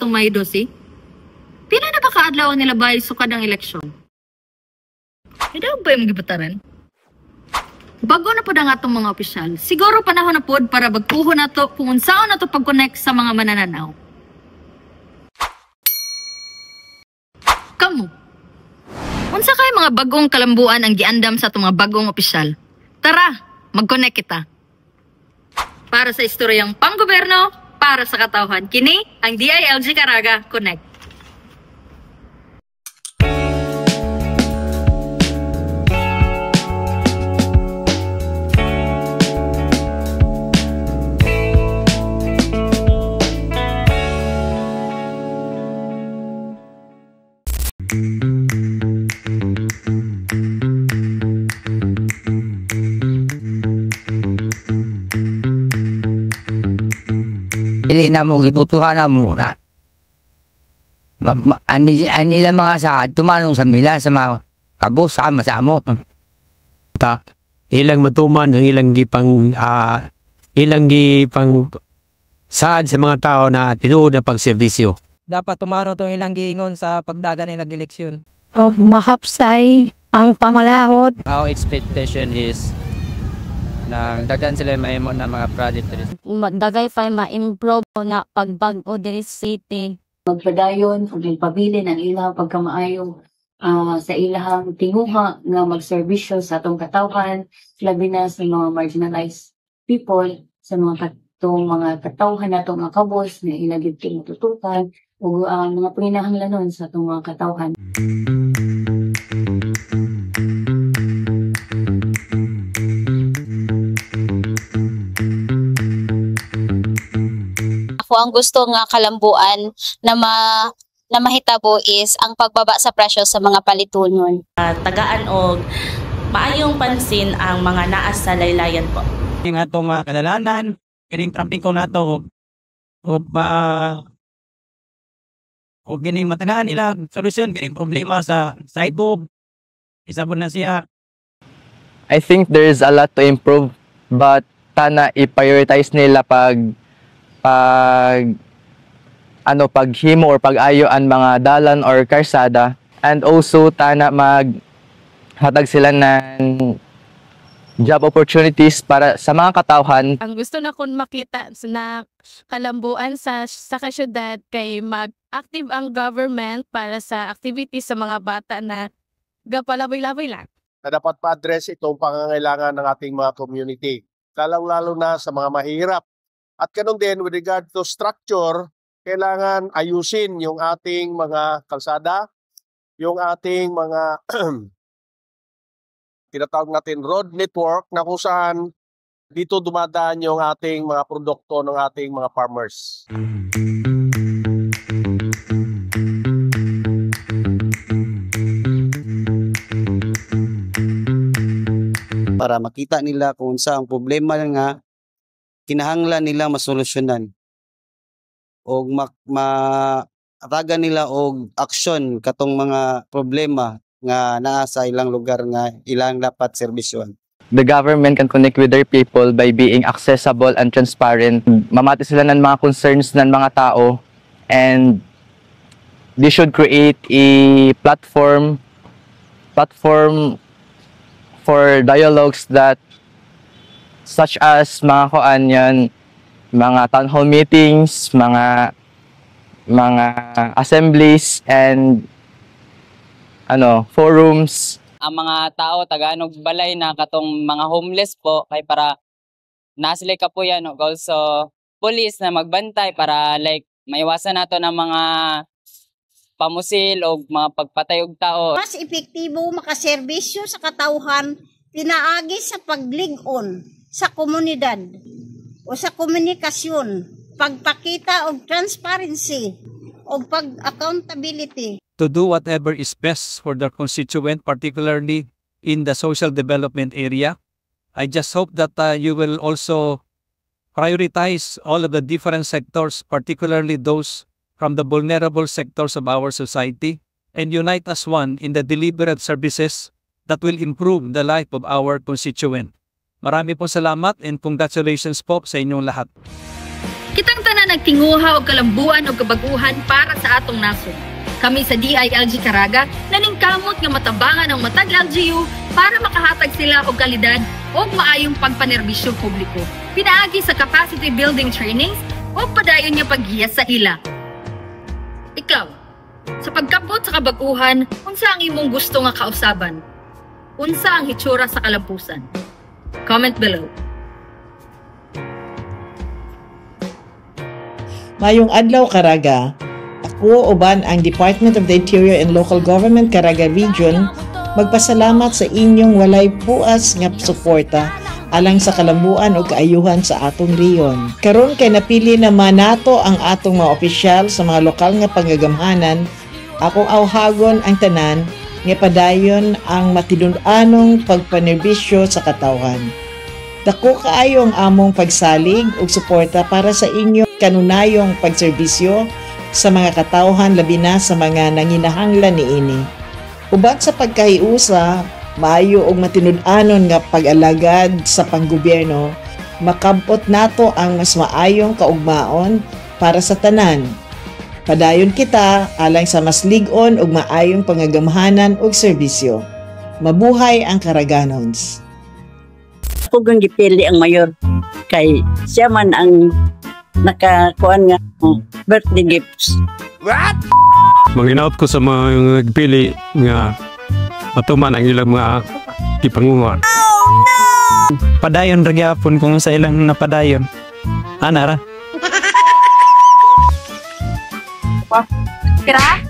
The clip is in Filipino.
atong May 12? Pila na ba kaadlaw nila ba sukad ang eleksyon? Hindi ba yung gibataran? Bago na po ang atong mga opisyal, siguro panahon na po para bagpuhon na to kung unsaon na to pag-connect sa mga manananaw. Kamu, unsa kay mga bagong kalambuan ang giandam sa atong mga bagong opisyal? Tara, mag-connect kita. Para sa istoryang panggoberno, para sa katawhan, kini ang DILG Caraga Connect. Hindi na mo, iputuhan na muna. Ani lang mga sa tumanong sa mila, sa mga kabos, sama-sama. Ilang matuman, ilang gipang saad sa mga tao na tinuod na pagservisyo. Dapat tumaro itong ilang giingon sa pagdaga nilang eleksyon. Mahapsay ang pamalahot. Our expectation is na daghan sila maimo na mga project diri. Dagay pa ma-improve na pagbago diri city. Magpadayon ug magpabili ng ilang pagkamaayo sa ilahang tinguha nga magserbisyo sa atong katawhan, labi na sa mga marginalized people, sa mga katawhan natong mga kabos na ilang gid tinututukan ug mga panginahanglanon sa atong mga katawhan. Ako ang gusto nga kalambuan na mahitabo is ang pagbaba sa presyo sa mga palitunon. Tagaan og maayong pansin ang mga naas sa laylayan po. Yung atong kadalanan, kining tramping ko nato o gining matagaan nila solusyon, gining problema sa sidewalk. Isa po na siya. I think there is a lot to improve, but sana i-prioritize nila paghimo or pag-ayo ang mga dalan or karsada, and also tana maghatag sila ng job opportunities para sa mga katawhan. Ang gusto na kung makita na kalambuan sa kasyudad kay mag-active ang government para sa activities sa mga bata na gapalaboy-laboy lang. Na dapat pa-address itong pangangailangan ng ating mga community, lalong-lalo na sa mga mahirap. At ganun din with regard to structure, kailangan ayusin yung ating mga kalsada, yung ating mga tinatawag natin road network na kung saan dito dumadaan yung ating mga produkto ng ating mga farmers. Para makita nila kung saan ang problema nga kinahanglan nila masolusyonan o atagan nila og aksyon katong mga problema nga naa sa ilang lugar nga ilang dapat serbisyon. The government can connect with their people by being accessible and transparent. Mamati sila ng mga concerns ng mga tao, and they should create a platform for dialogues that such as mga town hall meetings, mga assemblies, and forums. Ang mga tao taganog balay na katong mga homeless po kay para nasili ka po yan, also police na magbantay para like maiwasan nato ng mga pamusil o mga pagpatay og tao. Mas epektibo makaserbisyo sa katawhan pinaagi sa paglig-on sa komunidad o sa komunikasyon, pagpakita og transparency o pag-accountability. To do whatever is best for their constituent, particularly in the social development area. I just hope that you will also prioritize all of the different sectors, particularly those from the vulnerable sectors of our society, and unite as one in the deliberate services that will improve the life of our constituent. Marami pong salamat and congratulations po sa inyong lahat. Kitang tanan nagtinguha og kalambuan og kabaguhan para sa atong nasod. Kami sa DILG Caraga naningkamot nga matabangan ang matag LGU para makahatag sila og kalidad o maayong pagpanerbisyo publiko. Pinaagi sa capacity building trainings o padayon nga paghiya sa ila. Ikaw, sa pagkabot sa kabaguhan, unsa ang imong gusto nga kausaban? Unsa ang hitsura sa kalampusan? Comment below. Mayong adlaw Caraga, ako uban ang Department of the Interior and Local Government Caraga Region magpasalamat sa inyong walay puas nga suporta alang sa kalambuan o kaayuhan sa atong riyon. Karon kay napili naman nato ang atong mga opisyal sa mga lokal nga pangagamhanan, akong awhagon ang tanan nga padayon ang matidun-anong pagpanerbisyo sa katawhan. Dako kaayo ang among pagsalig ug suporta para sa inyong kanunayong pagserbisyo sa mga katawhan labi na sa mga nanginahanglan niini. Uban sa pagkahiusa, maayo og matinud-anon nga pag-alagad sa panggobyerno, makabot nato ang mas maayong kaugmaon para sa tanan. Padayon kita alang sa mas lig-on ug maayong pangagamhanan ug serbisyo. Mabuhay ang Caraganons. Ako kung gipili ang mayor kay siya man ang nakakuan nga birthday gifts. What? Mag-inaut ko sa mga nagpili nga matuman ang ilang mga ipangungon. Padayon ragyapon kung sa ilang napadayon. Ana ra? Kira?